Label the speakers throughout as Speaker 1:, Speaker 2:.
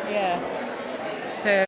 Speaker 1: Yeah. So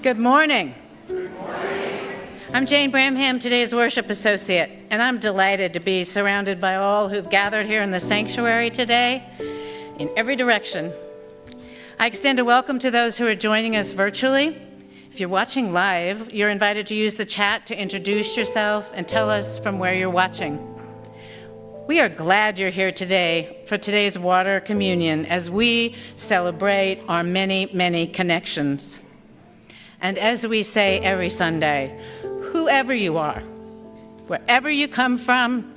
Speaker 1: Good morning. I'm Jane Bramham, today's worship associate, and I'm delighted to be surrounded by all who've gathered here in the sanctuary today in every direction. I extend a welcome to those who are joining us virtually. If you're watching live, you're invited to use the chat to introduce yourself and tell us from where you're watching. We are glad you're here today for today's water communion as we celebrate our many, many connections. And as we say every Sunday, whoever you are, wherever you come from,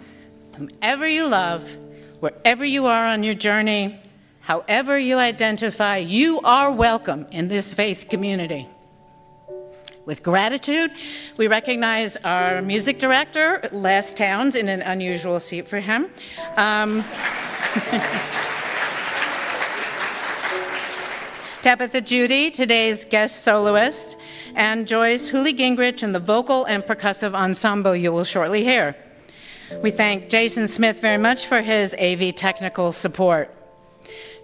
Speaker 1: whomever you love, wherever you are on your journey, however you identify, you are welcome in this faith community. With gratitude, we recognize our music director, Les Towns, in an unusual seat for him. Tabitha Judy, today's guest soloist, and Joyce Hooley-Gingrich in the vocal and percussive ensemble you will shortly hear. We thank Jason Smith very much for his AV technical support.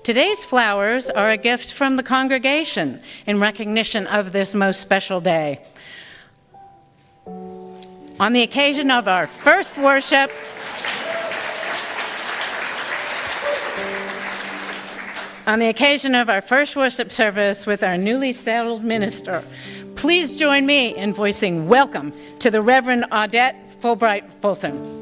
Speaker 1: Today's flowers are a gift from the congregation in recognition of this most special day. On the occasion of our first worship, service with our newly settled minister, please join me in voicing welcome to the Reverend Audette Fulbright Fulson.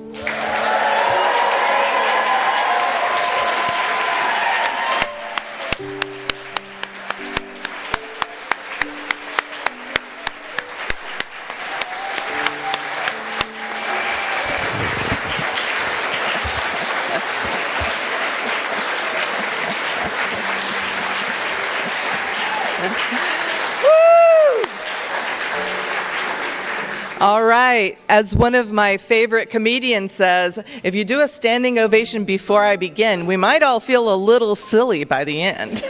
Speaker 2: All right, as one of my favorite comedians says, if you do a standing ovation before I begin, we might all feel a little silly by the end.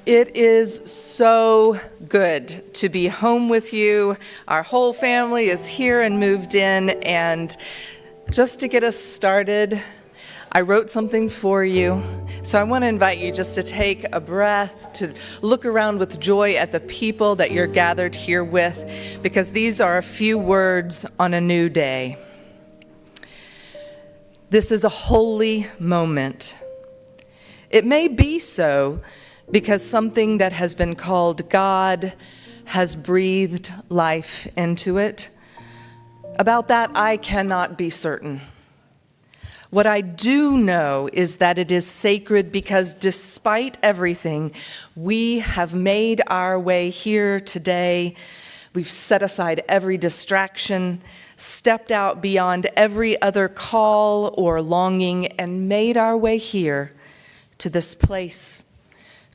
Speaker 2: It is so good to be home with you. Our whole family is here and moved in, and just to get us started, I wrote something for you. So I want to invite you just to take a breath, to look around with joy at the people that you're gathered here with, because these are a few words on a new day. This is a holy moment. It may be so because something that has been called God has breathed life into it. About that, I cannot be certain. What I do know is that it is sacred because despite everything, we have made our way here today. We've set aside every distraction, stepped out beyond every other call or longing, and made our way here to this place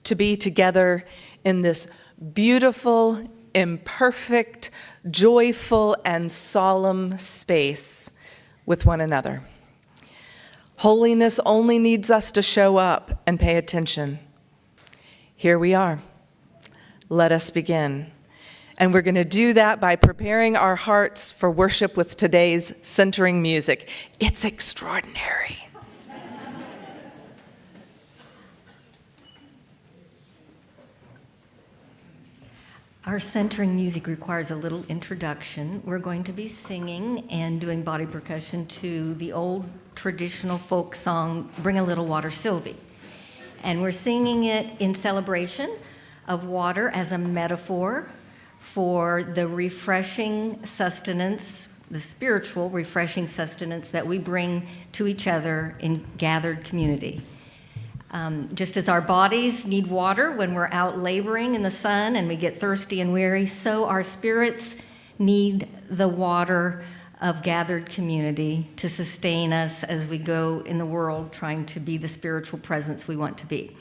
Speaker 2: to be together in this beautiful, imperfect, joyful, and solemn space with one another. Holiness only needs us to show up and pay attention. Here we are. Let us begin. And we're going to do that by preparing our hearts for worship with today's centering music. It's extraordinary.
Speaker 3: Our centering music requires a little introduction. We're going to be singing and doing body percussion to the old traditional folk song, Bring a Little Water, Sylvie. And we're singing it in celebration of water as a metaphor for the refreshing sustenance, the spiritual refreshing sustenance that we bring to each other in gathered community. Just as our bodies need water when we're out laboring in the sun and we get thirsty and weary, so our spirits need the water of gathered community to sustain us as we go in the world trying to be the spiritual presence we want to be.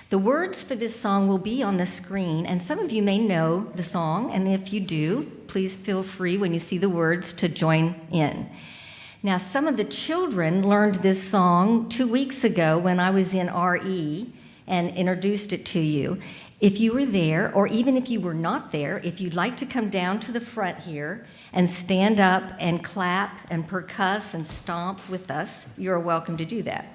Speaker 3: The words for this song will be on the screen, and some of you may know the song, and if you do, please feel free when you see the words to join in. Now, some of the children learned this song 2 weeks ago when I was in RE and introduced it to you. If you were there, or even if you were not there, if you'd like to come down to the front here and stand up and clap and percuss and stomp with us, you're welcome to do that.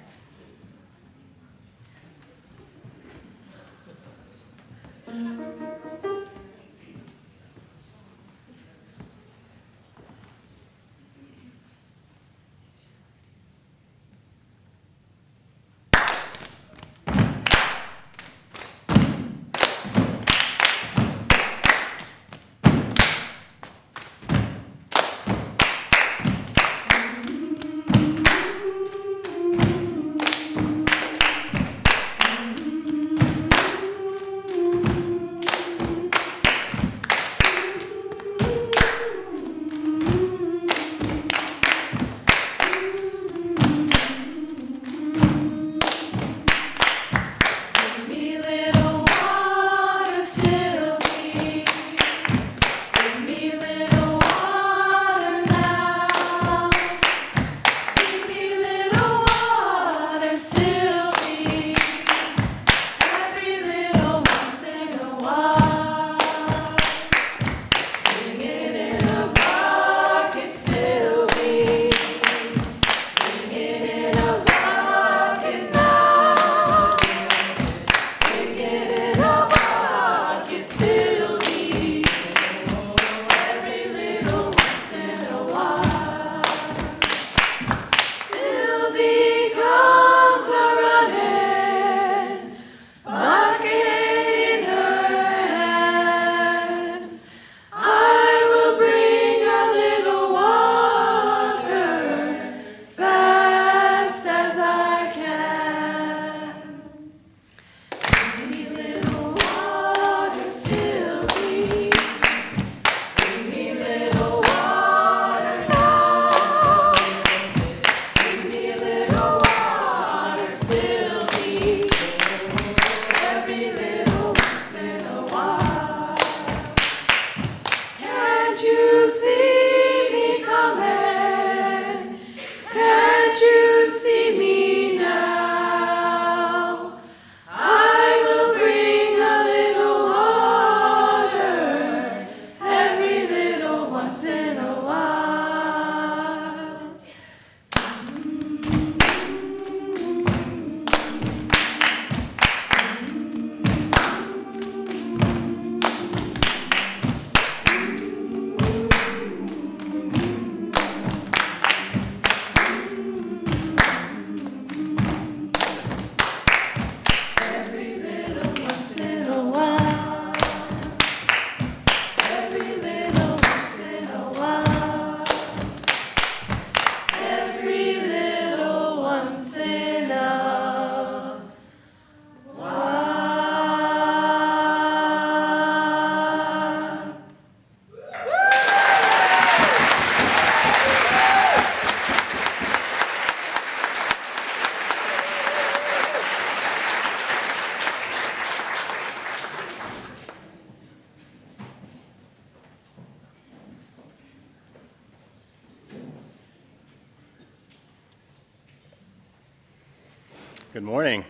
Speaker 4: Good morning.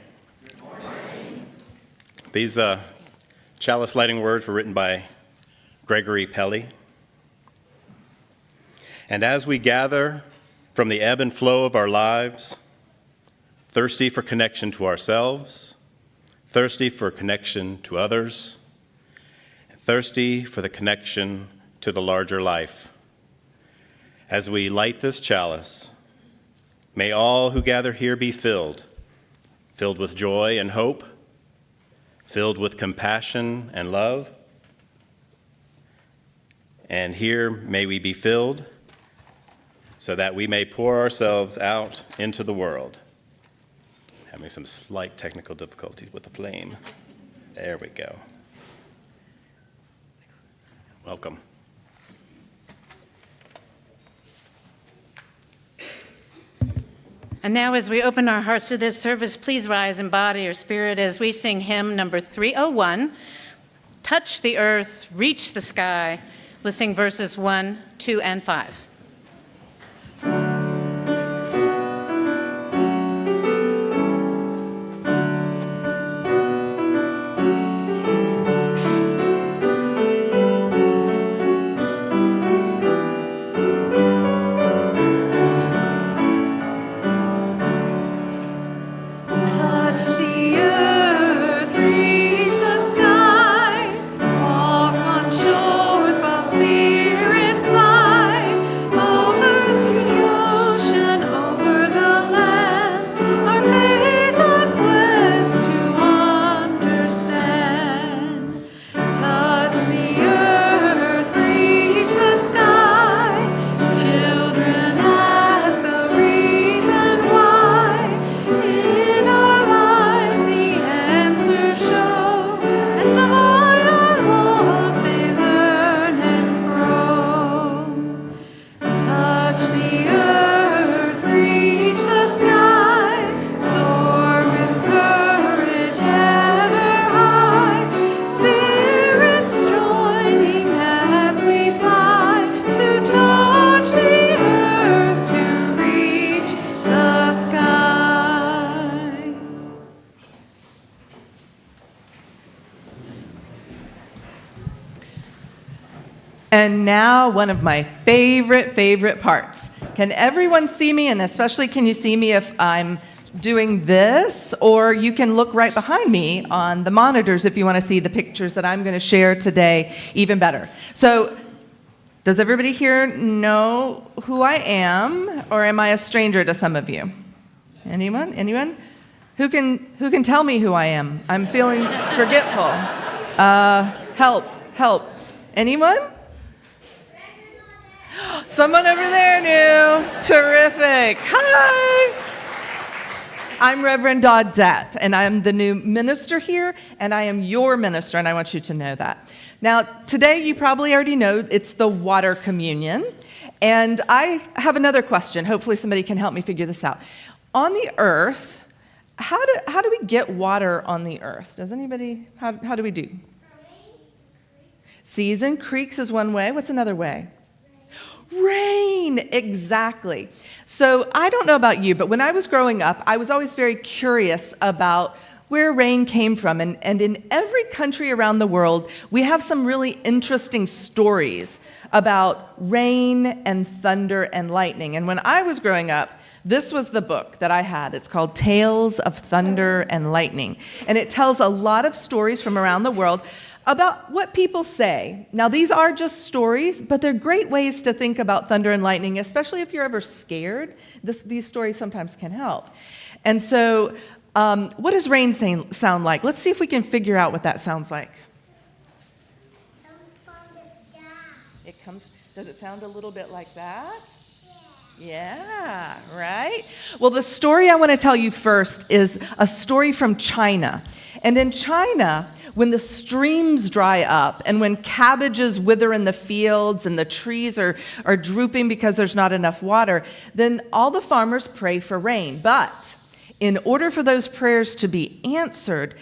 Speaker 4: Good morning. These chalice lighting words were written by Gregory Pelly. And as we gather from the ebb and flow of our lives, thirsty for connection to ourselves, thirsty for connection to others, and thirsty for the connection to the larger life, as we light this chalice, may all who gather here be filled with joy and hope, filled with compassion and love. And here may we be filled so that we may pour ourselves out into the world. Having some slight technical difficulties with the flame. There we go. Welcome.
Speaker 1: And now, as we open our hearts to this service, please rise in body or spirit as we sing hymn number 301, Touch the Earth, Reach the Sky. We'll sing verses 1, 2, and 5.
Speaker 2: And now, one of my favorite parts. Can everyone see me? And especially, can you see me if I'm doing this? Or you can look right behind me on the monitors if you want to see the pictures that I'm going to share today even better. So, does everybody here know who I am? Or am I a stranger to some of you? Anyone? Anyone? Who can tell me who I am? I'm feeling forgetful. Help. Anyone? Someone over there knew. Terrific. Hi. I'm Reverend Audette, and I'm the new minister here, and I am your minister, and I want you to know that. Now, today you probably already know it's the water communion, and I have another question. Hopefully somebody can help me figure this out. On the earth, how do we get water on the earth? Does anybody, how do we do? Seas and creeks is one way. What's another way? Rain, exactly. So I don't know about you, but when I was growing up, I was always very curious about where rain came from. And in every country around the world, we have some really interesting stories about rain and thunder and lightning. And when I was growing up, this was the book that I had. It's called Tales of Thunder and Lightning. And it tells a lot of stories from around the world about what people say. Now, these are just stories, but they're great ways to think about thunder and lightning, especially if you're ever scared. These stories sometimes can help. And so, what does rain sound like? Let's see if we can figure out what that sounds like. Does it sound a little bit like that? Yeah, right? Well, the story I want to tell you first is a story from China. And in China, when the streams dry up and when cabbages wither in the fields and the trees are drooping because there's not enough water, then all the farmers pray for rain. But in order for those prayers to be answered,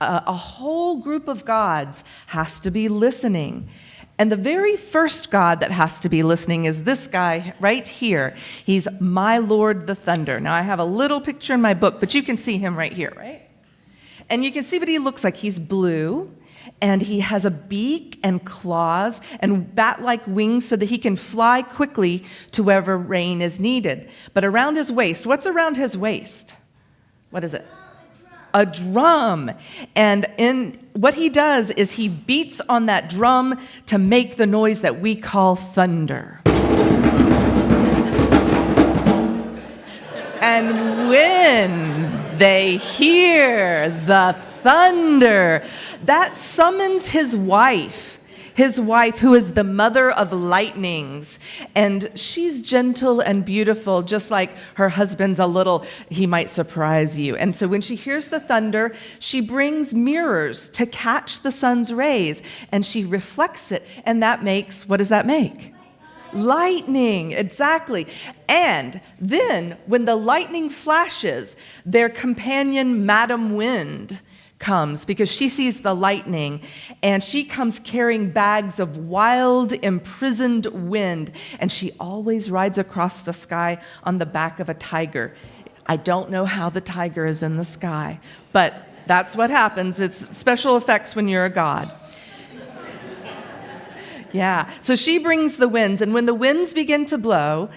Speaker 2: a whole group of gods has to be listening. And the very first god that has to be listening is this guy right here. He's my Lord the Thunder. Now, I have a little picture in my book, but you can see him right here, right? And you can see what he looks like. He's blue, and he has a beak and claws and bat-like wings so that he can fly quickly to wherever rain is needed. But around his waist, what's around his waist? What is it? A drum. And what he does is he beats on that drum to make the noise that we call thunder. And when they hear the thunder, that summons his wife his wife, who is the mother of lightnings. And she's gentle and beautiful, just like her husband's a little, he might surprise you. And so when she hears the thunder, she brings mirrors to catch the sun's rays, and she reflects it. And that makes, what does that make? Lightning, exactly. And then when the lightning flashes, their companion, Madam Wind, comes because she sees the lightning, and she comes carrying bags of wild, imprisoned wind, and she always rides across the sky on the back of a tiger. I don't know how the tiger is in the sky, but that's what happens. It's special effects when you're a god. Yeah, so she brings the winds, and when the winds begin to blow,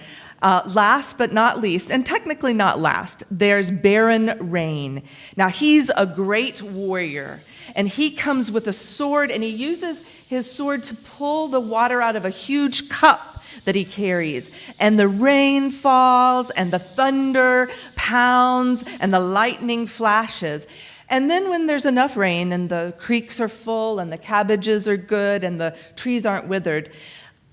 Speaker 2: last but not least, and technically not last, there's Baron Rain. Now, he's a great warrior, and he comes with a sword, and he uses his sword to pull the water out of a huge cup that he carries. And the rain falls, and the thunder pounds, and the lightning flashes. And then when there's enough rain, and the creeks are full, and the cabbages are good, and the trees aren't withered,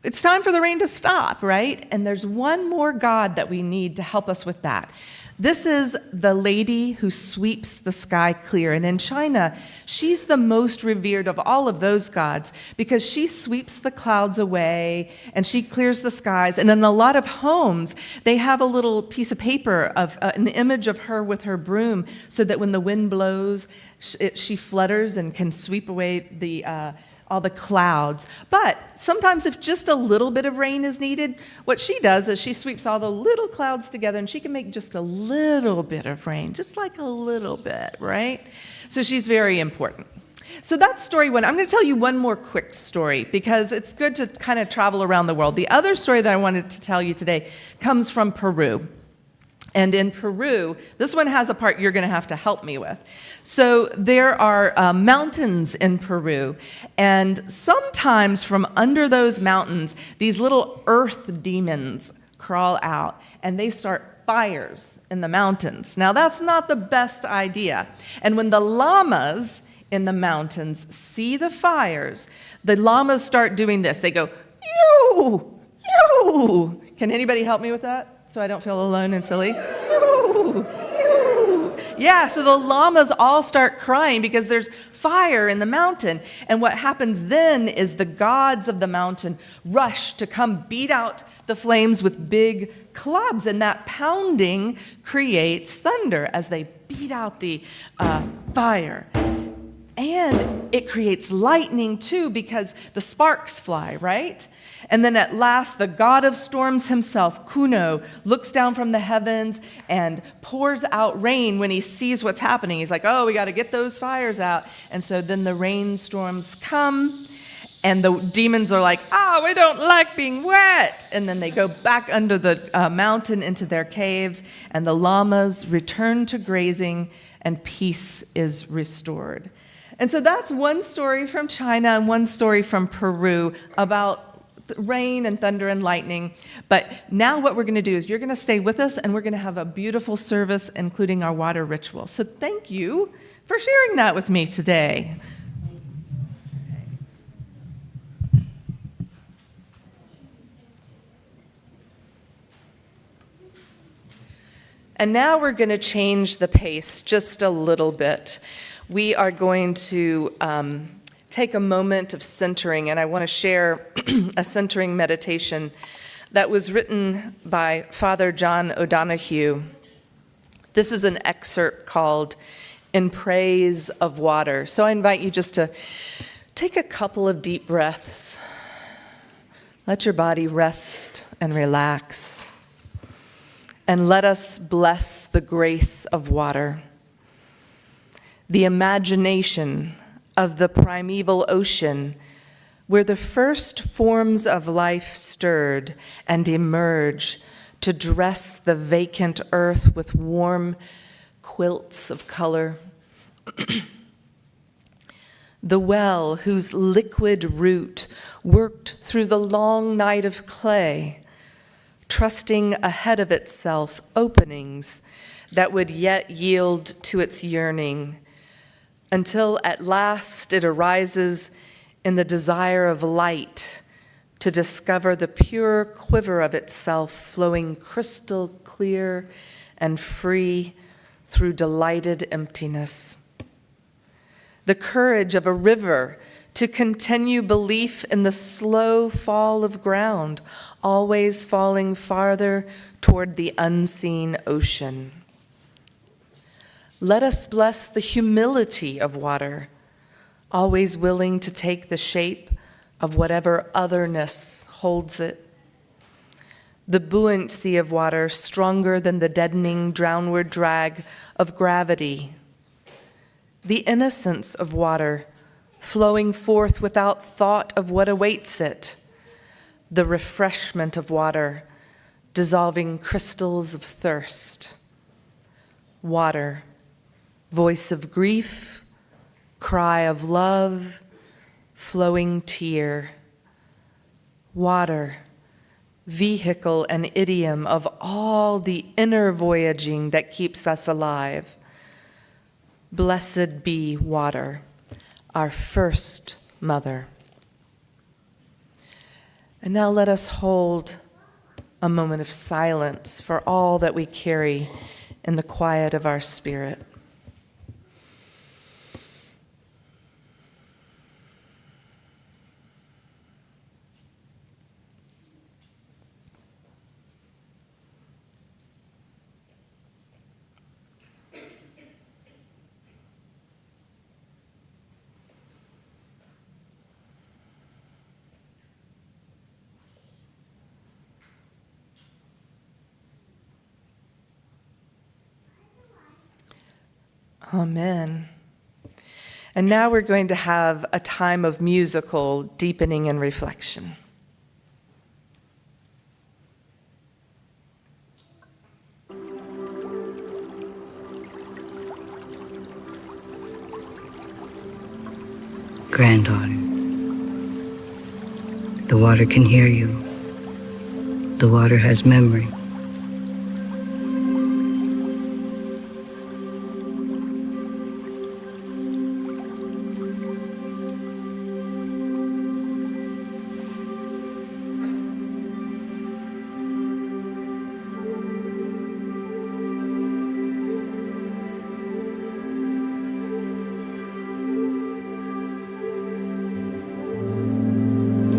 Speaker 2: it's time for the rain to stop, right? And there's one more god that we need to help us with that. This is the lady who sweeps the sky clear. And in China, she's the most revered of all of those gods because she sweeps the clouds away and she clears the skies. And in a lot of homes, they have a little piece of paper of an image of her with her broom so that when the wind blows, she flutters and can sweep away all the clouds. But sometimes if just a little bit of rain is needed, what she does is she sweeps all the little clouds together, and she can make just a little bit of rain, just like a little bit, right? So she's very important. So that's story one. I'm going to tell you one more quick story because it's good to kind of travel around the world. The other story that I wanted to tell you today comes from Peru. And in Peru, this one has a part you're going to have to help me with. So there are mountains in Peru, and sometimes from under those mountains, these little earth demons crawl out, and they start fires in the mountains. Now, that's not the best idea. And when the llamas in the mountains see the fires, the llamas start doing this. They go, "Yoo! Yoo!" Can anybody help me with that? So I don't feel alone and silly. Yoo! Yoo! Yeah, so the llamas all start crying because there's fire in the mountain. And what happens then is the gods of the mountain rush to come beat out the flames with big clubs. And that pounding creates thunder as they beat out the fire. And it creates lightning too because the sparks fly, right? And then at last, the god of storms himself, Kuno, looks down from the heavens and pours out rain when he sees what's happening. He's like, oh, we got to get those fires out. And so then the rainstorms come, and the demons are like, we don't like being wet. And then they go back under the mountain into their caves, and the llamas return to grazing, and peace is restored. And so that's one story from China and one story from Peru about rain and thunder and lightning. But now what we're going to do is you're going to stay with us, and we're going to have a beautiful service, including our water ritual. So thank you for sharing that with me today. And now we're going to change the pace just a little bit. We are going to take a moment of centering, and I want to share a centering meditation that was written by Father John O'Donohue. This is an excerpt called In Praise of Water. So I invite you just to take a couple of deep breaths. Let your body rest and relax. And let us bless the grace of water, the imagination of the primeval ocean, where the first forms of life stirred and emerged to dress the vacant earth with warm quilts of color. The well whose liquid root worked through the long night of clay, trusting ahead of itself openings that would yet yield to its yearning, until at last it arises in the desire of light to discover the pure quiver of itself flowing crystal clear and free through delighted emptiness. The courage of a river to continue belief in the slow fall of ground, always falling farther toward the unseen ocean. Let us bless the humility of water, always willing to take the shape of whatever otherness holds it. The buoyancy of water, stronger than the deadening drownward drag of gravity. The innocence of water, flowing forth without thought of what awaits it. The refreshment of water, dissolving crystals of thirst. Water, voice of grief, cry of love, flowing tear. Water, vehicle and idiom of all the inner voyaging that keeps us alive. Blessed be water, our first mother. And now let us hold a moment of silence for all that we carry in the quiet of our spirit. Amen. And now we're going to have a time of musical deepening and reflection.
Speaker 5: Granddaughter, the water can hear you. The water has memory.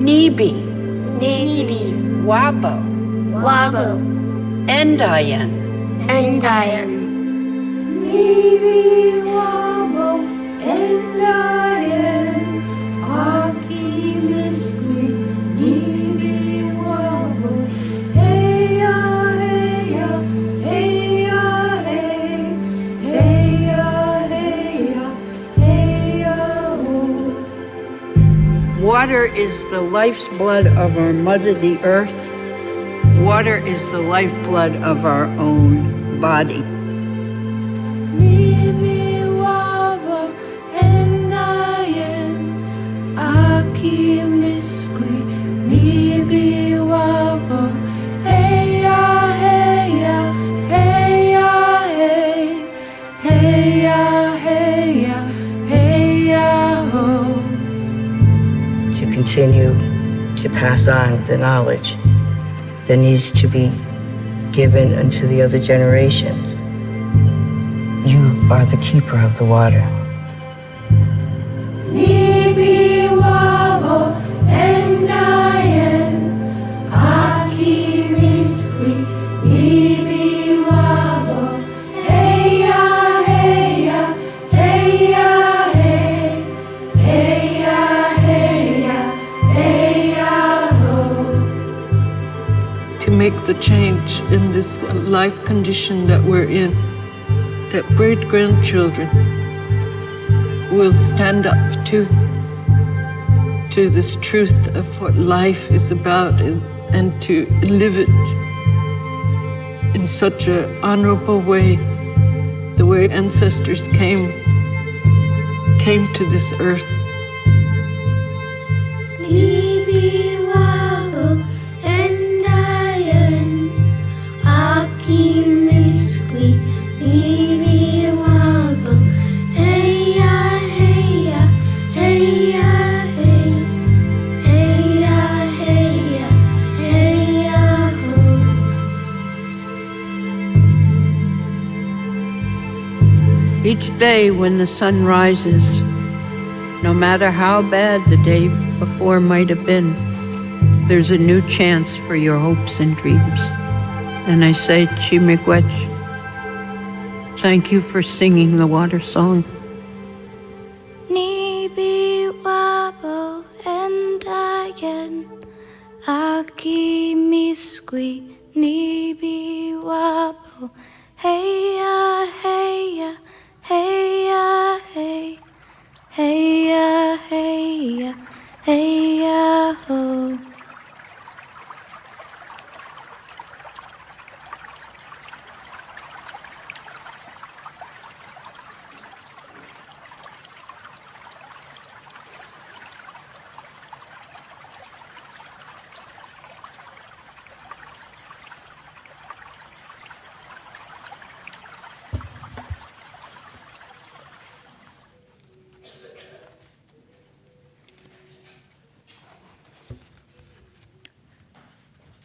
Speaker 6: Nibi,
Speaker 7: Wabo,
Speaker 6: Endayan,
Speaker 7: Nibi, Wabo, Endayan, Aki Mismi, Nibi, Wabo, Heya, Heya, Heya, Hey, Heya, Heya, Heya, Oh.
Speaker 6: Water is the life's blood of our mother, the earth. Water is the lifeblood of our own body.
Speaker 7: Nibi, Wabo, Endayan, Aki Mismi, Nibi, Wabo, Heya, Heya, Heya, Hey, Heya, Heya, Heya, Ho.
Speaker 5: To continue to pass on the knowledge that needs to be given unto the other generations. You are the keeper of the water.
Speaker 7: Nibi, Wabo, Endayan, Aki Mismi, Nibi, Wabo, Heya, Heya, Heya, Hey, Heya, Heya, Heya, Ho.
Speaker 8: To make the change in this life condition that we're in, that great-grandchildren will stand up to this truth of what life is about and to live it in such an honorable way, the way ancestors came to this earth.
Speaker 7: Nibi, Wabo, Endayan, Aki Mismi, Nibi, Wabo, Heya, Heya, Heya, Hey,
Speaker 6: Each day when the sun rises, no matter how bad the day before might have been, there's a new chance for your hopes and dreams. And I say, Chimiigwech, thank you for singing the water song.
Speaker 7: Nibi wabo endayen aki miskwi nibi wabo heya heya heya hey heya heya heya ho.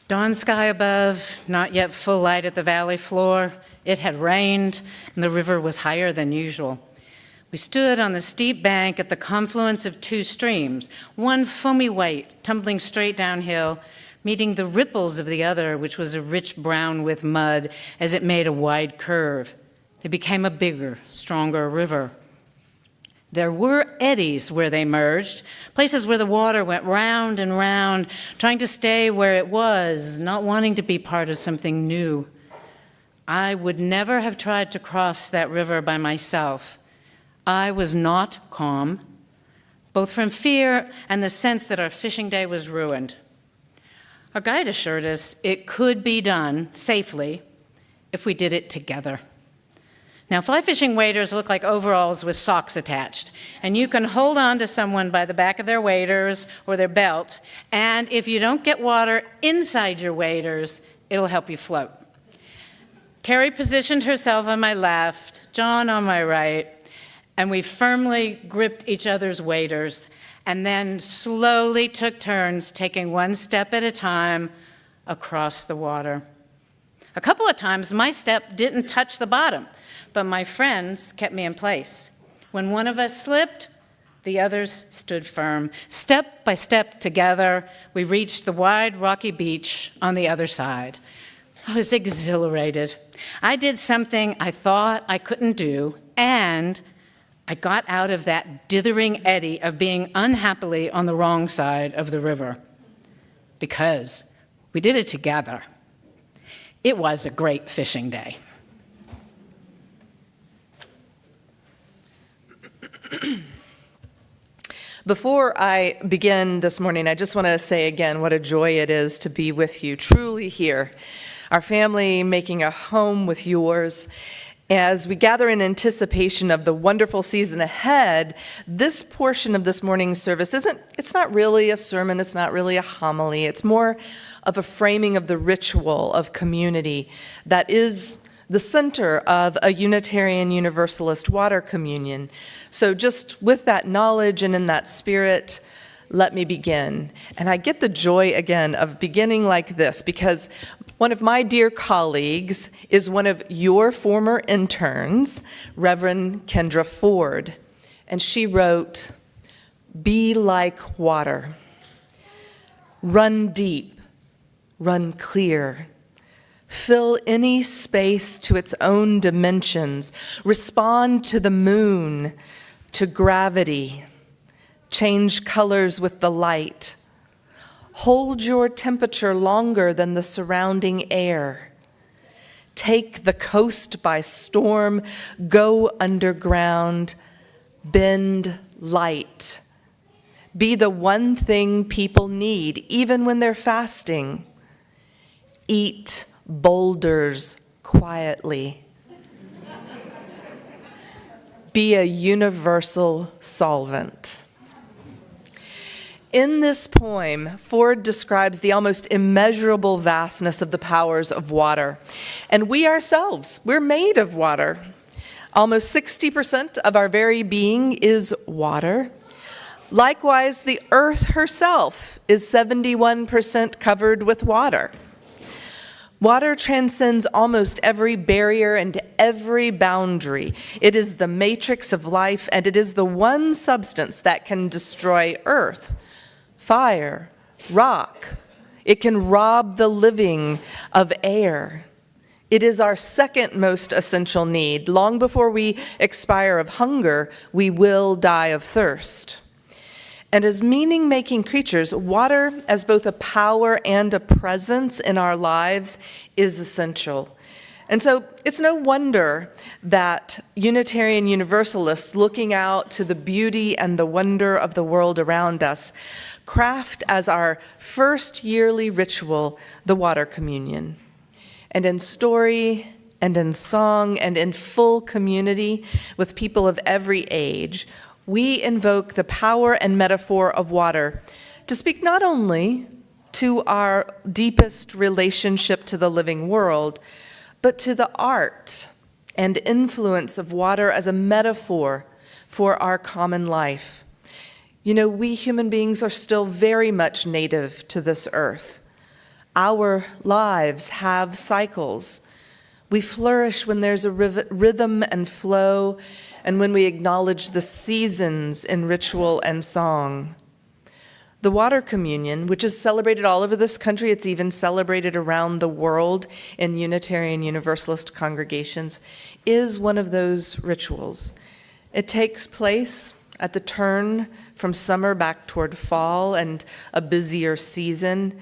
Speaker 1: Dawn sky above, not yet full light at the valley floor. It had rained, and the river was higher than usual. We stood on the steep bank at the confluence of two streams, one foamy white, tumbling straight downhill, meeting the ripples of the other, which was a rich brown with mud as it made a wide curve. They became a bigger, stronger river. There were eddies where they merged, places where the water went round and round, trying to stay where it was, not wanting to be part of something new. I would never have tried to cross that river by myself. I was not calm, both from fear and the sense that our fishing day was ruined. Our guide assured us it could be done safely if we did it together. Now, fly fishing waders look like overalls with socks attached, and you can hold on to someone by the back of their waders or their belt, and if you don't get water inside your waders, it'll help you float. Terry positioned herself on my left, John on my right, and we firmly gripped each other's waders, and then slowly took turns taking one step at a time across the water. A couple of times, my step didn't touch the bottom, but my friends kept me in place. When one of us slipped, the others stood firm. Step by step together, we reached the wide rocky beach on the other side. I was exhilarated. I did something I thought I couldn't do, and I got out of that dithering eddy of being unhappily on the wrong side of the river, because we did it together. It was a great fishing day.
Speaker 2: Before I begin this morning, I just want to say again what a joy it is to be with you, truly here, our family making a home with yours. As we gather in anticipation of the wonderful season ahead, this portion of this morning's service it's not really a sermon, it's not really a homily, it's more of a framing of the ritual of community that is the center of a Unitarian Universalist water communion. So just with that knowledge and in that spirit, let me begin. And I get the joy again of beginning like this because one of my dear colleagues is one of your former interns, Reverend Kendra Ford. And she wrote, "Be like water. Run deep, run clear. Fill any space to its own dimensions. Respond to the moon, to gravity. Change colors with the light. Hold your temperature longer than the surrounding air. Take the coast by storm. Go underground. Bend light. Be the one thing people need, even when they're fasting. Eat boulders quietly. Be a universal solvent." In this poem, Ford describes the almost immeasurable vastness of the powers of water. And we ourselves, we're made of water. Almost 60% of our very being is water. Likewise, the earth herself is 71% covered with water. Water transcends almost every barrier and every boundary. It is the matrix of life, and it is the one substance that can destroy earth, fire, rock. It can rob the living of air. It is our second most essential need. Long before we expire of hunger, we will die of thirst. And as meaning-making creatures, water, as both a power and a presence in our lives, is essential. And so it's no wonder that Unitarian Universalists, looking out to the beauty and the wonder of the world around us, craft as our first yearly ritual the water communion. And in story and in song and in full community with people of every age, we invoke the power and metaphor of water to speak not only to our deepest relationship to the living world, but to the art and influence of water as a metaphor for our common life. You know, we human beings are still very much native to this earth. Our lives have cycles. We flourish when there's a rhythm and flow, and when we acknowledge the seasons in ritual and song. The water communion, which is celebrated all over this country, it's even celebrated around the world in Unitarian Universalist congregations, is one of those rituals. It takes place at the turn from summer back toward fall and a busier season,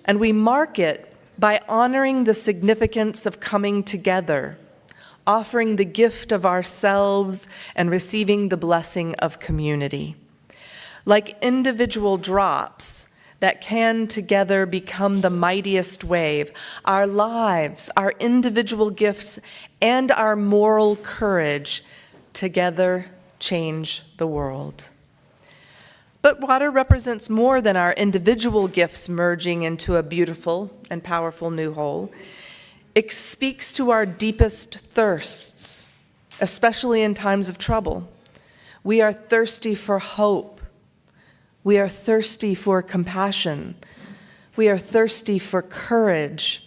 Speaker 2: and we mark it by honoring the significance of coming together, offering the gift of ourselves and receiving the blessing of community. Like individual drops that can together become the mightiest wave, our lives, our individual gifts, and our moral courage together change the world. But water represents more than our individual gifts merging into a beautiful and powerful new whole. It speaks to our deepest thirsts, especially in times of trouble. We are thirsty for hope. We are thirsty for compassion. We are thirsty for courage.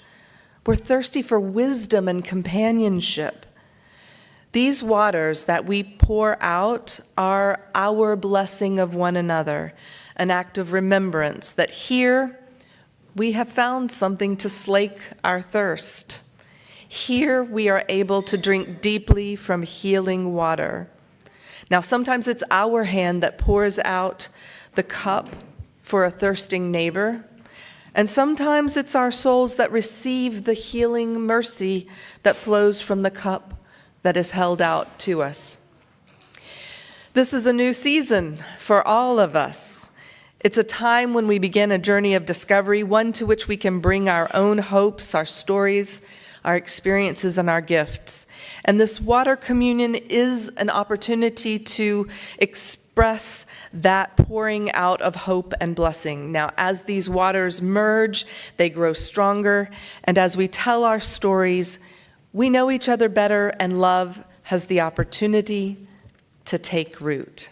Speaker 2: We're thirsty for wisdom and companionship. These waters that we pour out are our blessing of one another, an act of remembrance that here we have found something to slake our thirst. Here we are able to drink deeply from healing water. Now, sometimes it's our hand that pours out the cup for a thirsting neighbor, and sometimes it's our souls that receive the healing mercy that flows from the cup that is held out to us. This is a new season for all of us. It's a time when we begin a journey of discovery, one to which we can bring our own hopes, our stories, our experiences, and our gifts. And this water communion is an opportunity to express that pouring out of hope and blessing. Now, as these waters merge, they grow stronger, and as we tell our stories, we know each other better, and love has the opportunity to take root.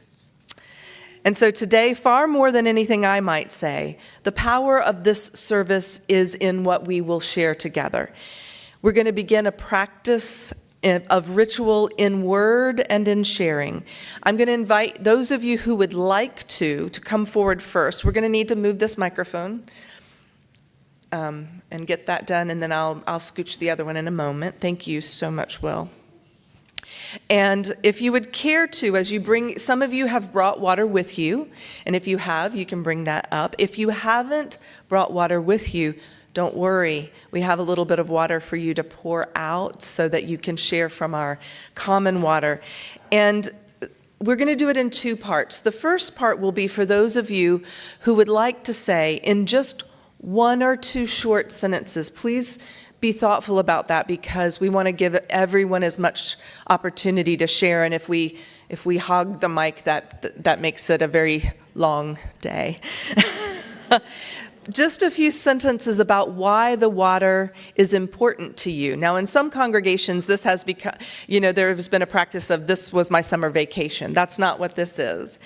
Speaker 2: And so today, far more than anything I might say, the power of this service is in what we will share together. We're going to begin a practice of ritual in word and in sharing. I'm going to invite those of you who would like to come forward first. We're going to need to move this microphone and get that done, and then I'll scooch the other one in a moment. Thank you so much, Will. And if you would care to, as you bring, some of you have brought water with you, and if you have, you can bring that up. If you haven't brought water with you, don't worry. We have a little bit of water for you to pour out so that you can share from our common water. And we're going to do it in two parts. The first part will be for those of you who would like to say in just one or two short sentences. Please be thoughtful about that, because we want to give everyone as much opportunity to share. And if we hog the mic, that makes it a very long day. Just a few sentences about why the water is important to you. Now, in some congregations, this has become, there has been a practice of this was my summer vacation. That's not what this is.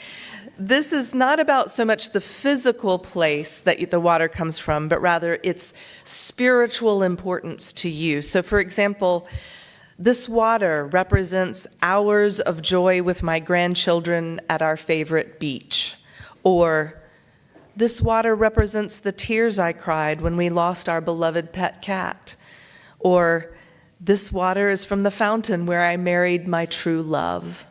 Speaker 2: this is not about so much the physical place that the water comes from, but rather its spiritual importance to you. So, for example, this water represents hours of joy with my grandchildren at our favorite beach. Or, this water represents the tears I cried when we lost our beloved pet cat. Or, this water is from the fountain where I married my true love.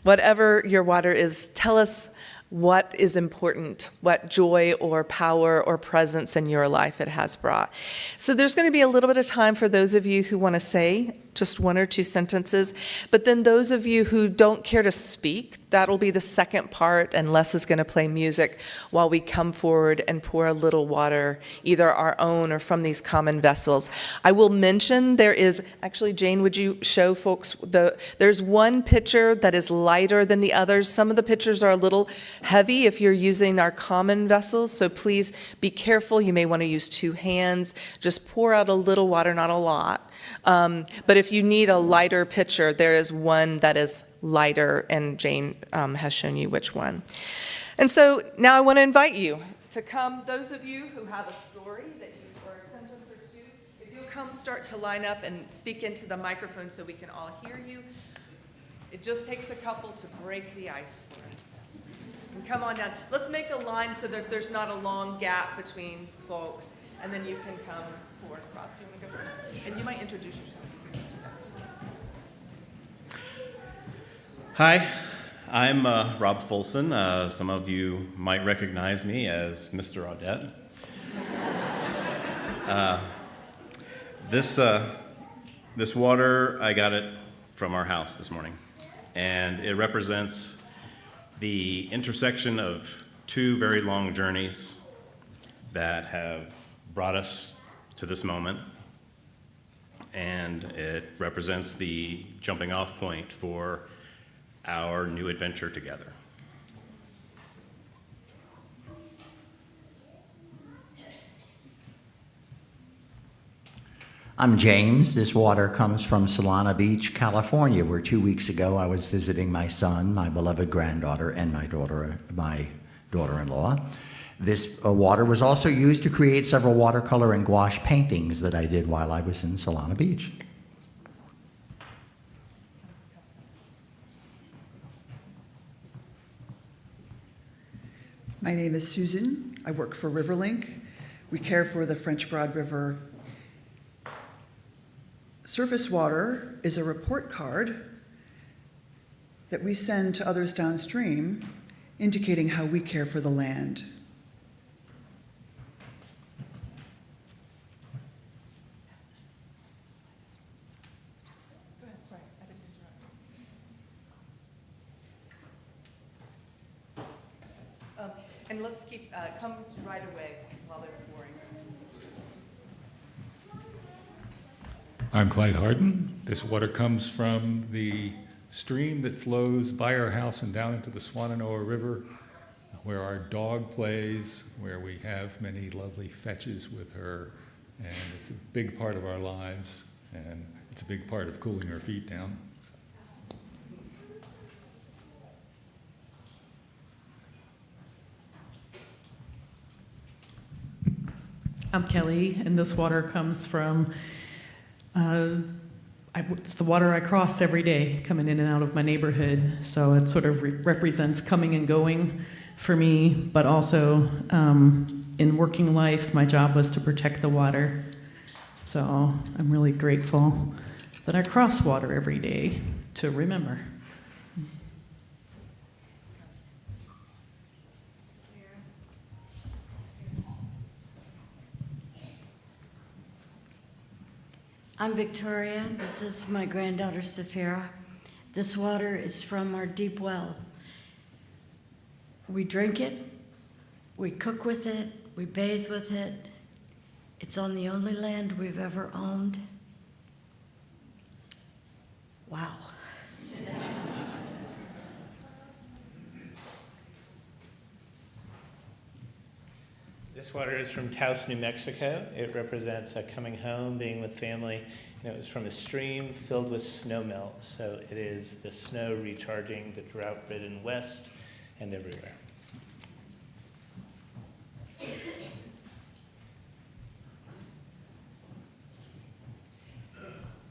Speaker 2: Whatever your water is, tell us what is important, what joy or power or presence in your life it has brought. So there's going to be a little bit of time for those of you who want to say just one or two sentences, but then those of you who don't care to speak, that'll be the second part, and Les is going to play music while we come forward and pour a little water, either our own or from these common vessels. I will mention there is, actually, Jane, would you show folks, there's one pitcher that is lighter than the others. Some of the pitchers are a little heavy if you're using our common vessels, so please be careful. You may want to use two hands. Just pour out a little water, not a lot. But if you need a lighter pitcher, there is one that is lighter, and Jane has shown you which one. And so now I want to invite you to come, those of you who have a story that you, or a sentence or two, if you'll come start to line up and speak into the microphone so we can all hear you. It just takes a couple to break the ice for us. And come on down. Let's make a line so that there's not a long gap between folks, and then you can come forward. Rob, do you want to go first? And you might introduce yourself.
Speaker 4: Hi, I'm Rob Fulson. Some of you might recognize me as Mr. Audette. This water, I got it from our house this morning, and it represents the intersection of two very long journeys that have brought us to this moment, and it represents the jumping off point for our new adventure together.
Speaker 9: I'm James. This water comes from Solana Beach, California, where 2 weeks ago I was visiting my son, my beloved granddaughter, and my daughter-in-law. This water was also used to create several watercolor and gouache paintings that I did while I was in Solana Beach.
Speaker 10: My name is Susan. I work for Riverlink. We care for the French Broad River. Surface water is a report card that we send to others downstream, indicating how we care for the land.
Speaker 2: Go ahead, sorry, I didn't interrupt. And let's keep, come right away while they're pouring.
Speaker 11: I'm Clyde Harden. This water comes from the stream that flows by our house and down into the Swananoa River, where our dog plays, where we have many lovely fetches with her, and it's a big part of our lives, and it's a big part of cooling her feet down.
Speaker 12: I'm Kelly, and this water comes from it's the water I cross every day coming in and out of my neighborhood, so it sort of represents coming and going for me, but also in working life, my job was to protect the water, so I'm really grateful that I cross water every day to remember.
Speaker 13: I'm Victoria. This is my granddaughter, Safira. This water is from our deep well. We drink it, we cook with it, we bathe with it. It's on the only land we've ever owned. Wow.
Speaker 14: This water is from Taos, New Mexico. It represents coming home, being with family. And it was from a stream filled with snow melt. So it is the snow recharging the drought-ridden West and everywhere.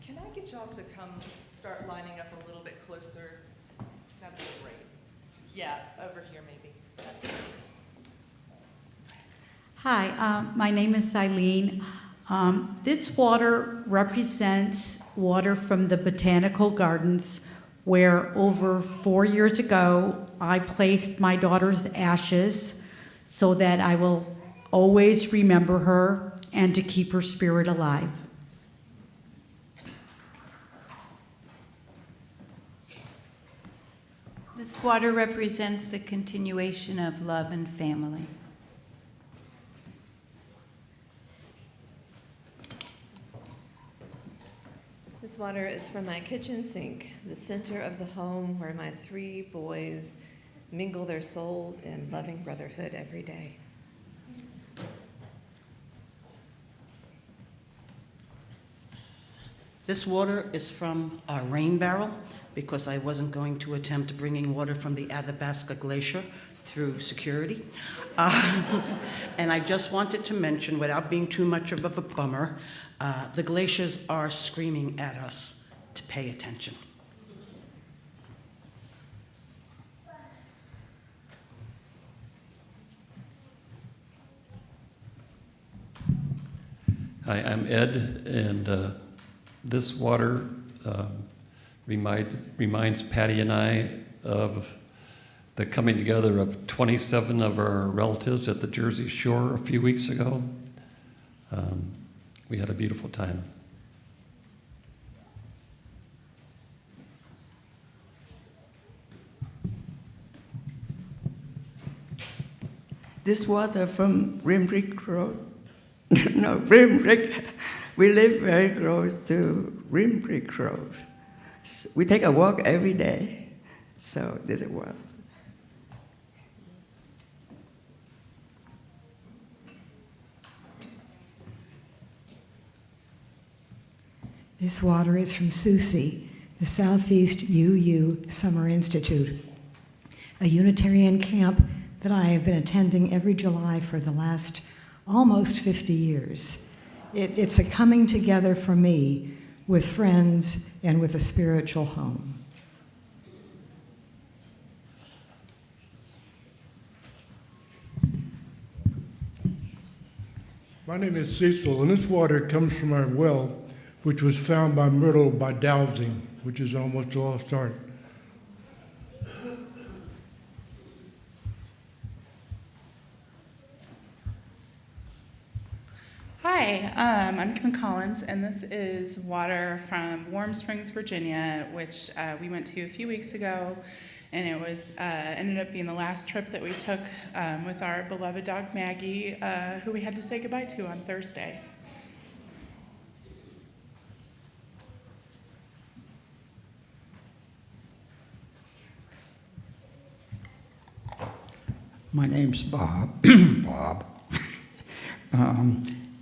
Speaker 2: Can I get y'all to come start lining up a little bit closer? That'd be great. Yeah, over here maybe.
Speaker 15: Hi, my name is Eileen. This water represents water from the Botanical Gardens, where over 4 years ago, I placed my daughter's ashes so that I will always remember her and to keep her spirit alive.
Speaker 16: This water represents the continuation of love and family.
Speaker 17: This water is from my kitchen sink, the center of the home where my 3 boys mingle their souls in loving brotherhood every day.
Speaker 18: This water is from our rain barrel because I wasn't going to attempt bringing water from the Athabasca Glacier through security. And I just wanted to mention, without being too much of a bummer, the glaciers are screaming at us to pay attention.
Speaker 19: Hi, I'm Ed, and this water reminds Patty and I of the coming together of 27 of our relatives at the Jersey Shore a few weeks ago. We had a beautiful time.
Speaker 20: This water from Rimbrick Road, no, Rimbrick, we live very close to Rimbrick Road. We take a walk every day, so this is water.
Speaker 21: This water is from Susie, the Southeast UU Summer Institute, a Unitarian camp that I have been attending every July for the last almost 50 years. It's a coming together for me with friends and with a spiritual home.
Speaker 22: My name is Cecil, and this water comes from our well, which was found by Myrtle by dowsing, which is almost a lost art.
Speaker 23: Hi, I'm Kim Collins, and this is water from Warm Springs, Virginia, which we went to a few weeks ago, and it was ended up being the last trip that we took with our beloved dog Maggie, who we had to say goodbye to on Thursday.
Speaker 24: My name's Bob. Bob.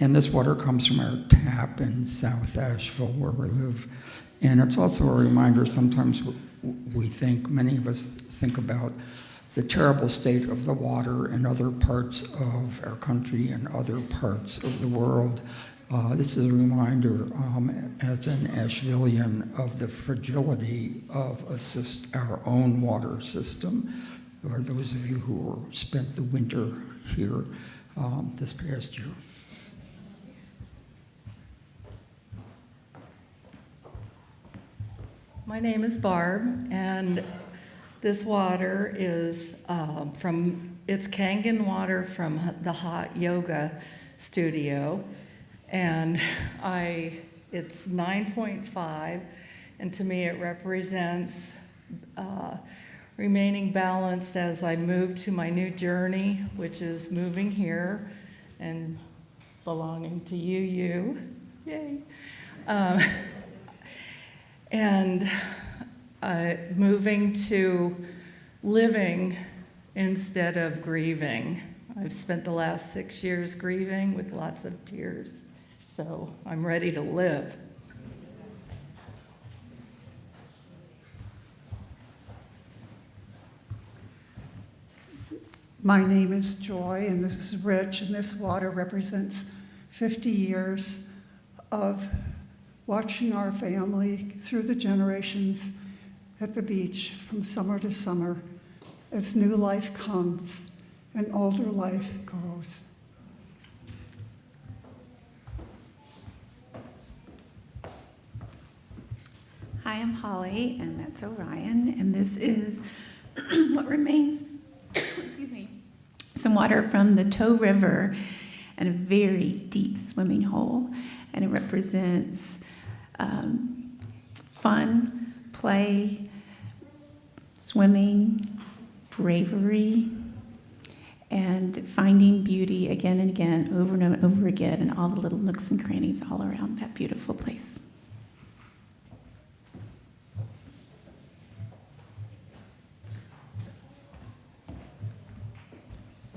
Speaker 24: And this water comes from our tap in South Asheville, where we live. And it's also a reminder, sometimes we think, many of us think about the terrible state of the water in other parts of our country and other parts of the world. This is a reminder, as an Ashevillean, of the fragility of our own water system. For those of you who spent the winter here this past year.
Speaker 25: My name is Barb, and this water is it's Kangen water from the hot yoga studio, and it's 9.5, and to me it represents remaining balanced as I move to my new journey, which is moving here and belonging to UU. Yay. And moving to living instead of grieving. I've spent the last 6 years grieving with lots of tears, so I'm ready to live.
Speaker 3: My name is Joy, and this is Rich, and this water represents 50 years of watching our family through the generations at the beach from summer to summer as new life comes and older life goes.
Speaker 5: Hi, I'm Holly, and that's Orion, and this is what remains, excuse me, some water from the Tow River and a very deep swimming hole, and it represents fun, play, swimming, bravery, and finding beauty again and again, over and over again, in all the little nooks and crannies all around that beautiful place.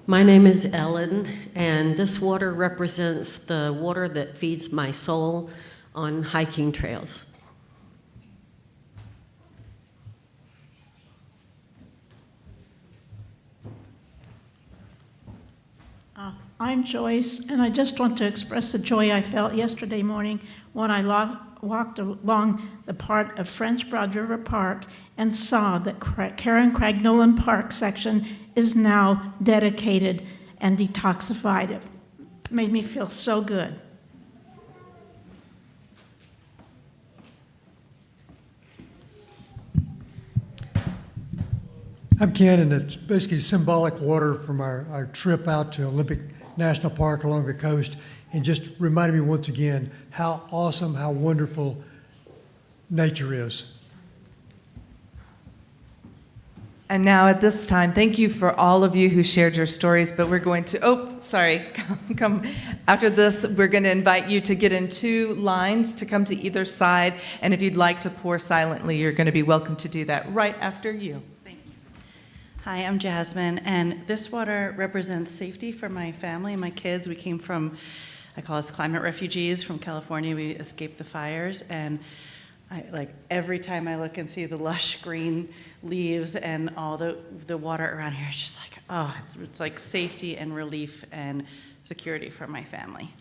Speaker 6: My name is Ellen, and this water represents the water that feeds my soul on hiking trails.
Speaker 7: I'm Joyce, and I just want to express the joy I felt yesterday morning when I walked along the part of French Broad River Park and saw that Karen Craig Nolan Park section is now dedicated and detoxified. It made me feel so good.
Speaker 8: I'm Ken, and it's basically symbolic water from our trip out to Olympic National Park along the coast, and just reminded me once again how awesome, how wonderful nature is.
Speaker 2: And now at this time, thank you for all of you who shared your stories, but we're going to, come. After this, we're going to invite you to get in 2 lines to come to either side, and if you'd like to pour silently, you're going to be welcome to do that right after you.
Speaker 26: Hi, I'm Jasmine, and this water represents safety for my family and my kids. We came from, I call us climate refugees from California. We escaped the fires, and every time I look and see the lush green leaves and all the water around here, it's just like, oh, it's like safety and relief and security for my family.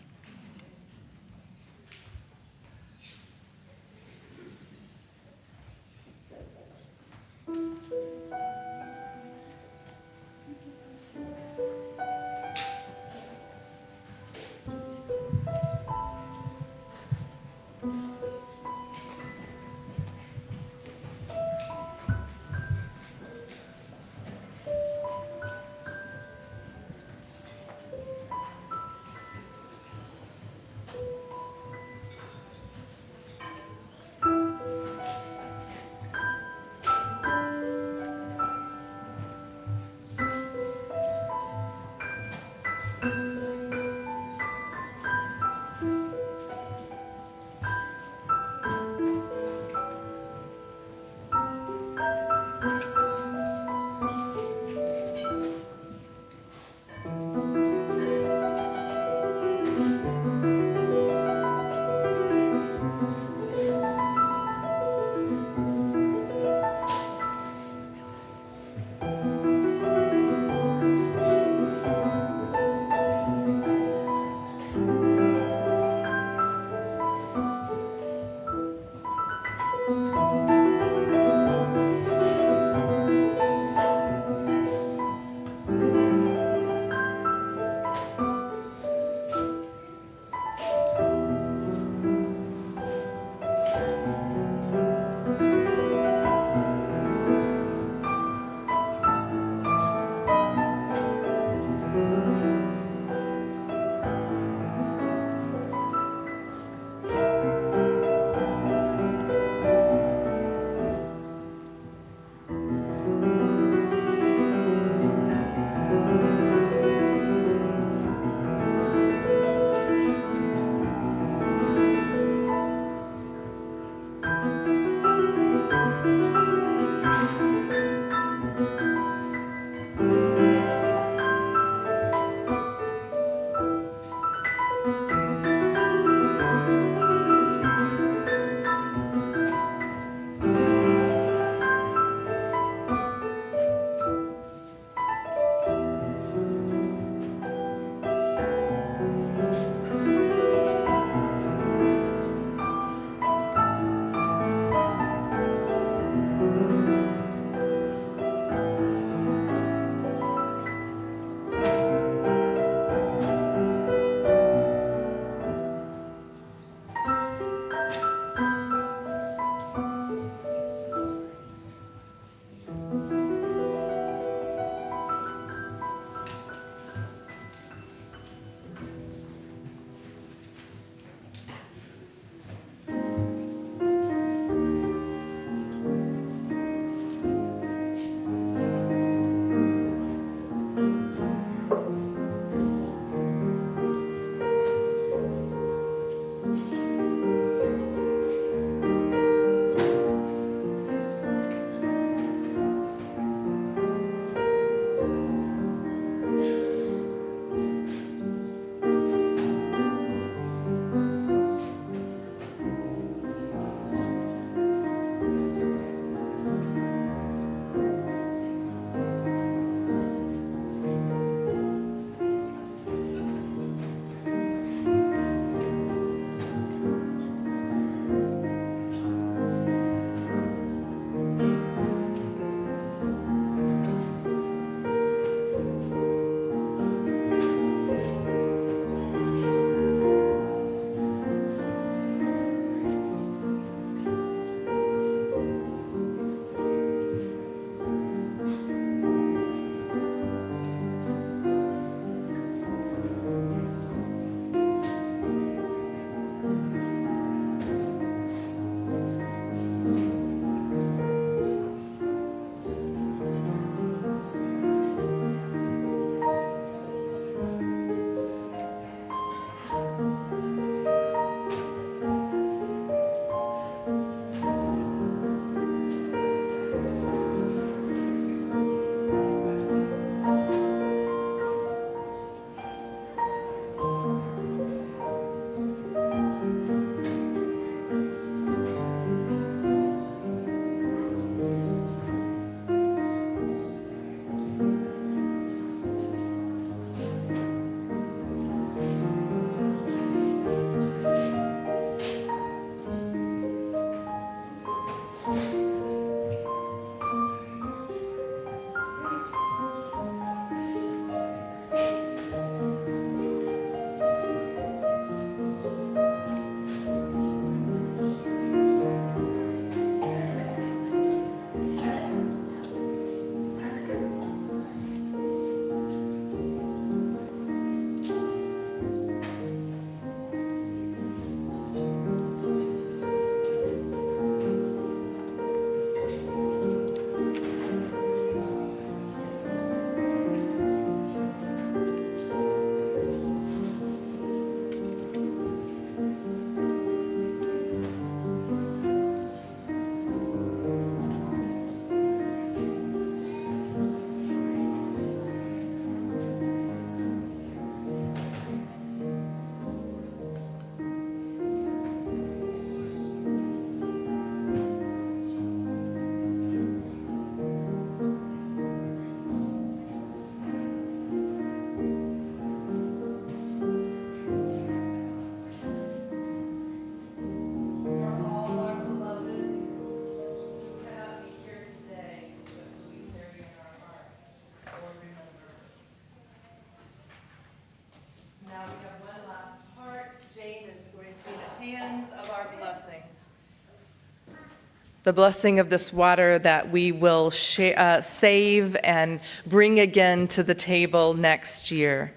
Speaker 2: the blessing of this water that we will save and bring again to the table next year.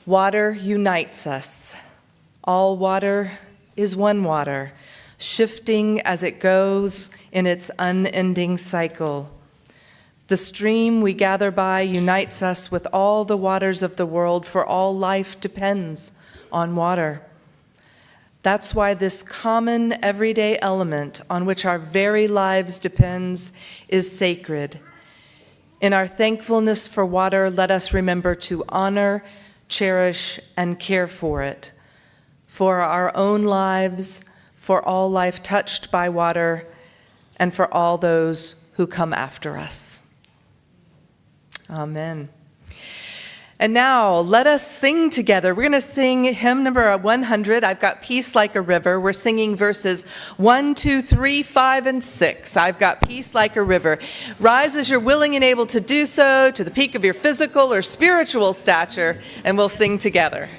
Speaker 2: Water unites us. All water is one water, shifting as it goes in its unending cycle. The stream we gather by unites us with all the waters of the world, for all life depends on water. That's why this common everyday element on which our very lives depends is sacred. In our thankfulness for water, let us remember to honor, cherish, and care for it, for our own lives, for all life touched by water, and for all those who come after us. Amen. And now, let us sing together. We're going to sing hymn number 100, I've Got Peace Like a River. We're singing verses 1, 2, 3, 5, and 6. I've got peace like a river. Rise as you're willing and able to do so, to the peak of your physical or spiritual stature, and we'll sing together.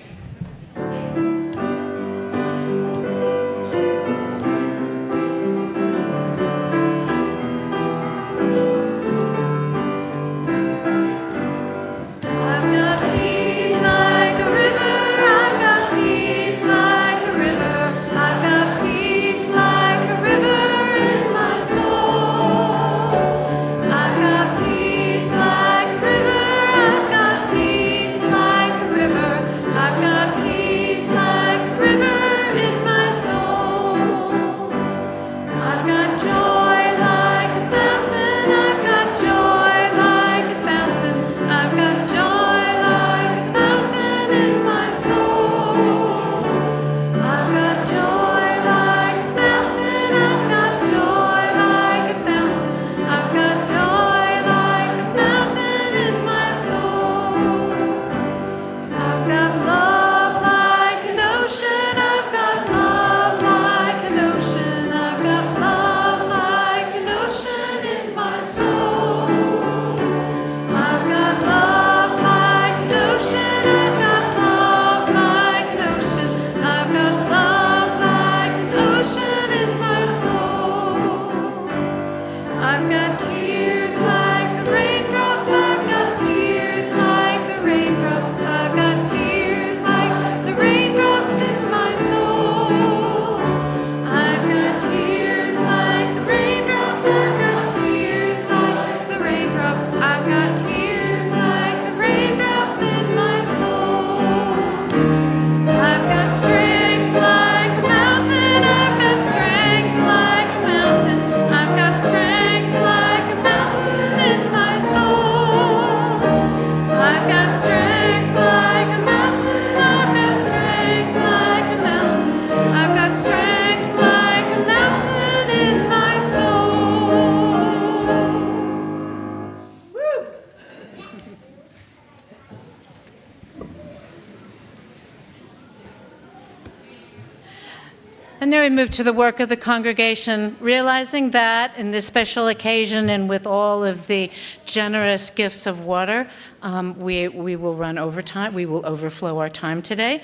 Speaker 1: And now we move to the work of the congregation, realizing that in this special occasion and with all of the generous gifts of water, we will run over time. We will overflow our time today.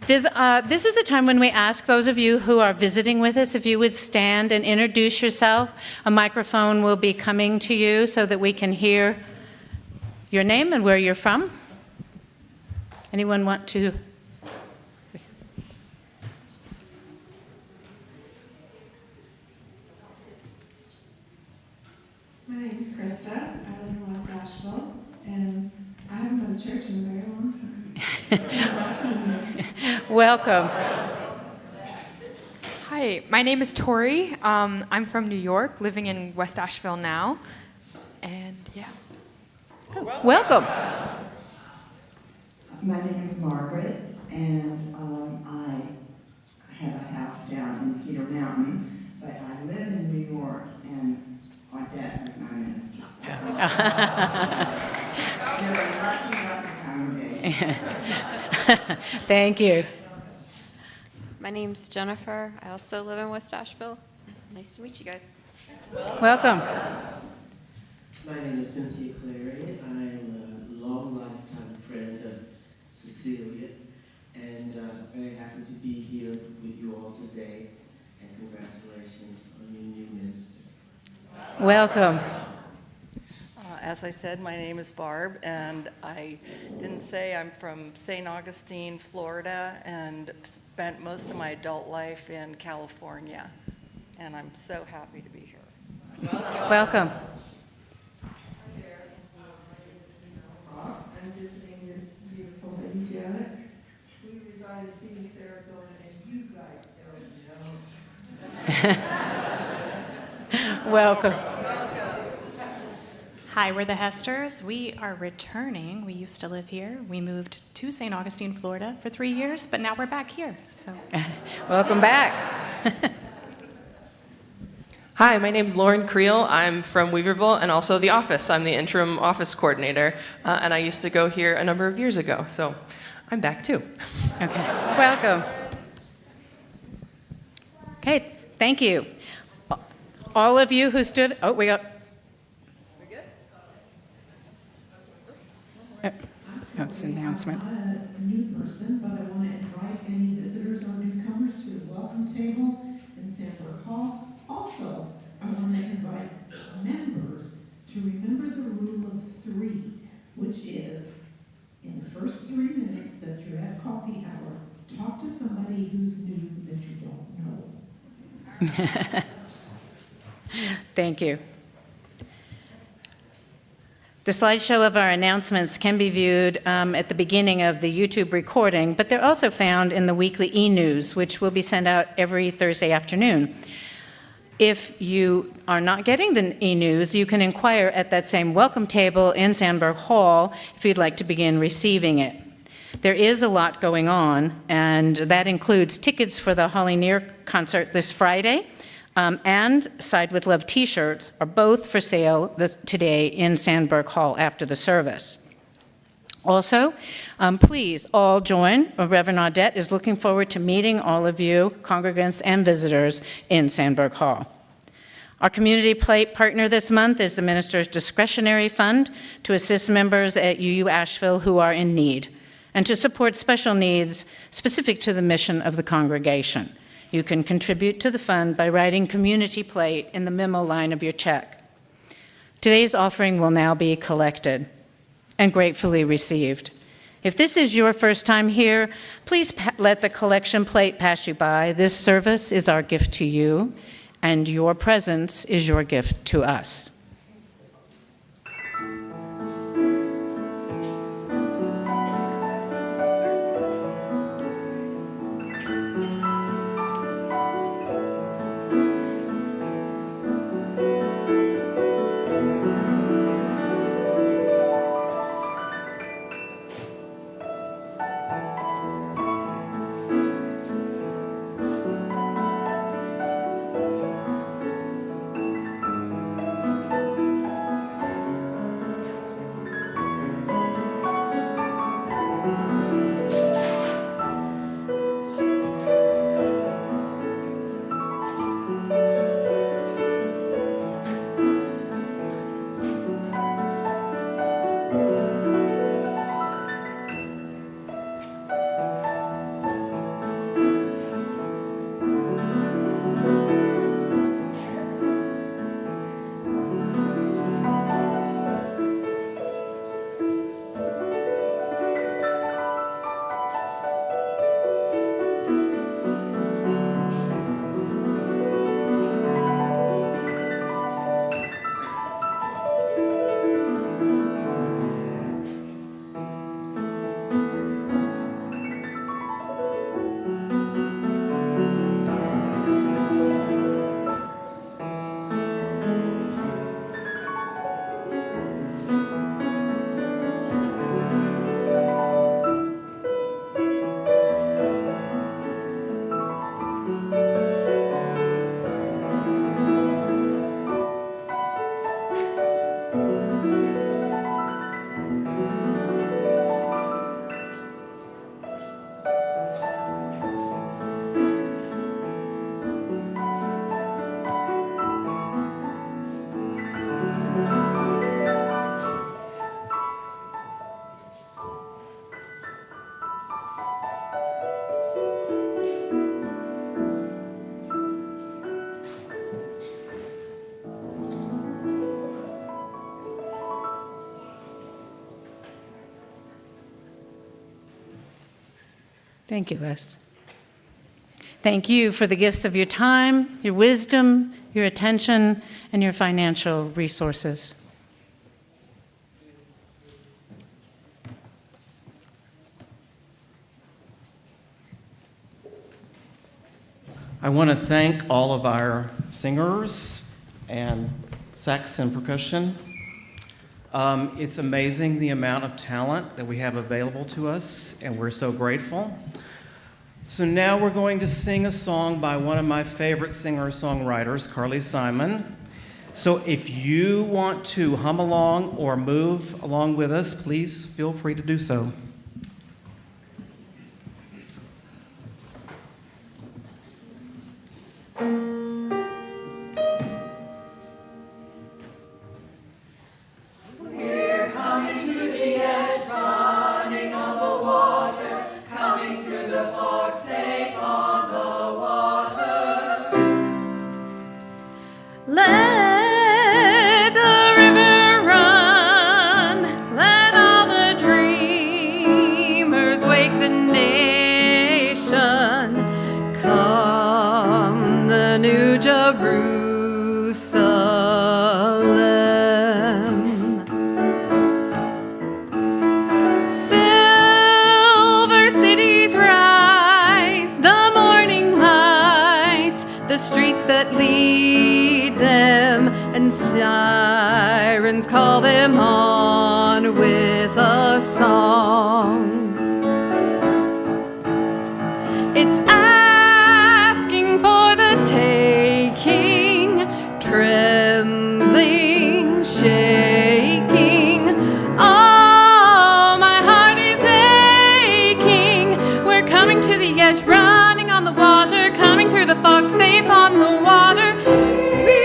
Speaker 1: This is the time when we ask those of you who are visiting with us if you would stand and introduce yourself. A microphone will be coming to you so that we can hear your name and where you're from. Anyone want to?
Speaker 4: My name is Krista. I live in West Asheville, and I haven't been to church in a very long time.
Speaker 1: Welcome.
Speaker 9: Hi, my name is Tori. I'm from New York, living in West Asheville now, and yeah.
Speaker 1: Welcome.
Speaker 10: My name is Margaret, and I have a house down in Cedar Mountain, but I live in New York, and Audette is my minister. So. You're a lucky congregation.
Speaker 1: Thank you.
Speaker 11: My name's Jennifer. I also live in West Asheville. Nice to meet you guys.
Speaker 1: Welcome.
Speaker 12: My name is Cynthia Clary. I am a long lifetime friend of Cecilia, and very happy to be here with you all today. and congratulations on your new ministry.
Speaker 1: Welcome.
Speaker 13: As I said, my name is Barb, and I didn't say I'm from St. Augustine, Florida, and spent most of my adult life in California. And I'm so happy to be here.
Speaker 1: Welcome.
Speaker 14: I'm visiting this beautiful lady, Janet. We reside in Phoenix, Arizona, and you guys don't know.
Speaker 1: Welcome.
Speaker 15: Hi, we're the Hesters. We are returning. We used to live here. We moved to St. Augustine, Florida for 3 years, but now we're back here. So,
Speaker 1: welcome back.
Speaker 16: Hi, my name's Lauren Creel. I'm from Weaverville and also the office. I'm the interim office coordinator, and I used to go here a number of years ago, so I'm back too.
Speaker 1: Okay, welcome. Okay, thank you. All of you who stood, we got. That's an announcement.
Speaker 14: I'm not a new person, but I want to invite any visitors or newcomers to the welcome table in Sandburg Hall. Also, I want to invite members to remember the rule of 3, which is, in the first 3 minutes that you're at coffee hour, talk to somebody who's new that you don't know.
Speaker 1: Thank you. The slideshow of our announcements can be viewed at the beginning of the YouTube recording, but they're also found in the weekly e-news, which will be sent out every Thursday afternoon. If you are not getting the e-news, you can inquire at that same welcome table in Sandburg Hall if you'd like to begin receiving it. There is a lot going on, and that includes tickets for the Holly Near concert this Friday, and Side with Love t-shirts are both for sale today in Sandburg Hall after the service. Also, please all join. Reverend Audette is looking forward to meeting all of you, congregants and visitors, in Sandburg Hall. Our community partner this month is the Minister's Discretionary Fund to assist members at UU Asheville who are in need and to support special needs specific to the mission of the congregation. You can contribute to the fund by writing Community Plate in the memo line of your check. Today's offering will now be collected and gratefully received. If this is your first time here, please let the collection plate pass you by. This service is our gift to you, and your presence is your gift to us. Thank you, Les. Thank you for the gifts of your time, your wisdom, your attention, and your financial resources.
Speaker 17: I want to thank all of our singers and sax and percussion. It's amazing the amount of talent that we have available to us, and we're so grateful. So now we're going to sing a song by one of my favorite singer-songwriters, Carly Simon. So if you want to hum along or move along with us, please feel free to do so.
Speaker 18: We're coming to the edge, running on the water, coming through the fog, safe on the water.
Speaker 19: Let the river run, let all the dreamers wake the nation. Come, the new Jerusalem. Silver cities rise, the morning light, the streets that lead them, and sirens call them on with a song. It's asking for the taking, trembling, shaking. Oh, my heart is aching. We're coming to the edge, running on the water, coming through the fog, safe on the water. We,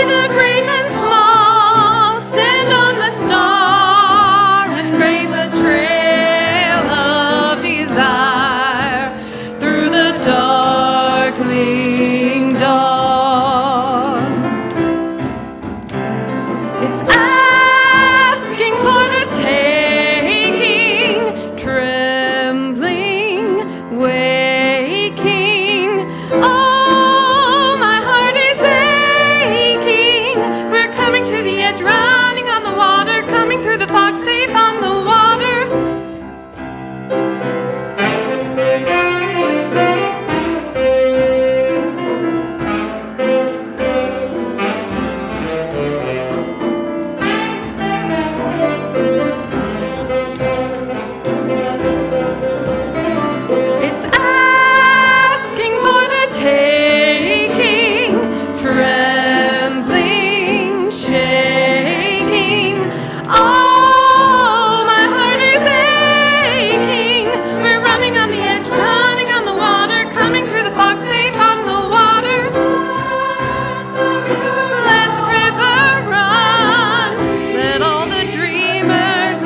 Speaker 19: the great and small, stand on the star and raise a trail of desire through the darkling dawn. It's asking for the taking, trembling, waking. Oh, my heart is aching. We're coming to the edge, running on the water, coming through the fog, safe on the water. It's asking for the taking, trembling, shaking. Oh, my heart is aching. We're running on the edge, running on the water, coming through the fog, safe on the water. Let the river run, let all the dreamers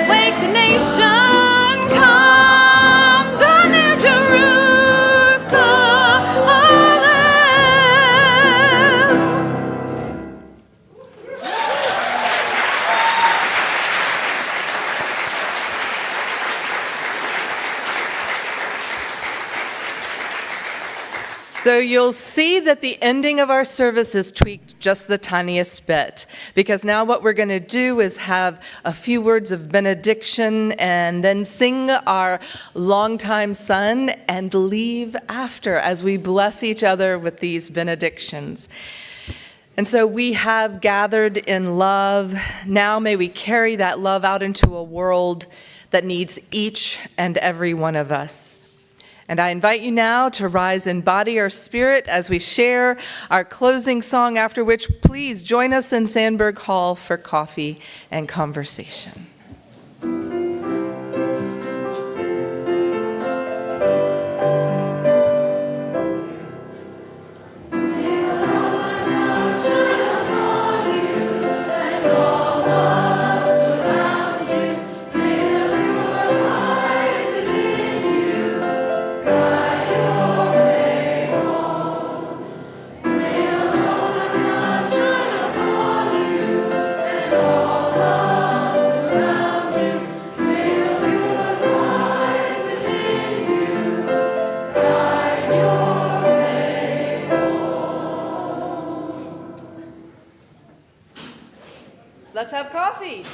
Speaker 19: wake the nation. Come, the new Jerusalem.
Speaker 2: So you'll see that the ending of our service is tweaked just the tiniest bit, because now what we're going to do is have a few words of benediction and then sing our longtime son and leave after as we bless each other with these benedictions. And so we have gathered in love. Now may we carry that love out into a world that needs each and every one of us. And I invite you now to rise in body or spirit as we share our closing song, after which please join us in Sandberg Hall for coffee and conversation.
Speaker 18: Surround
Speaker 2: Let's have coffee.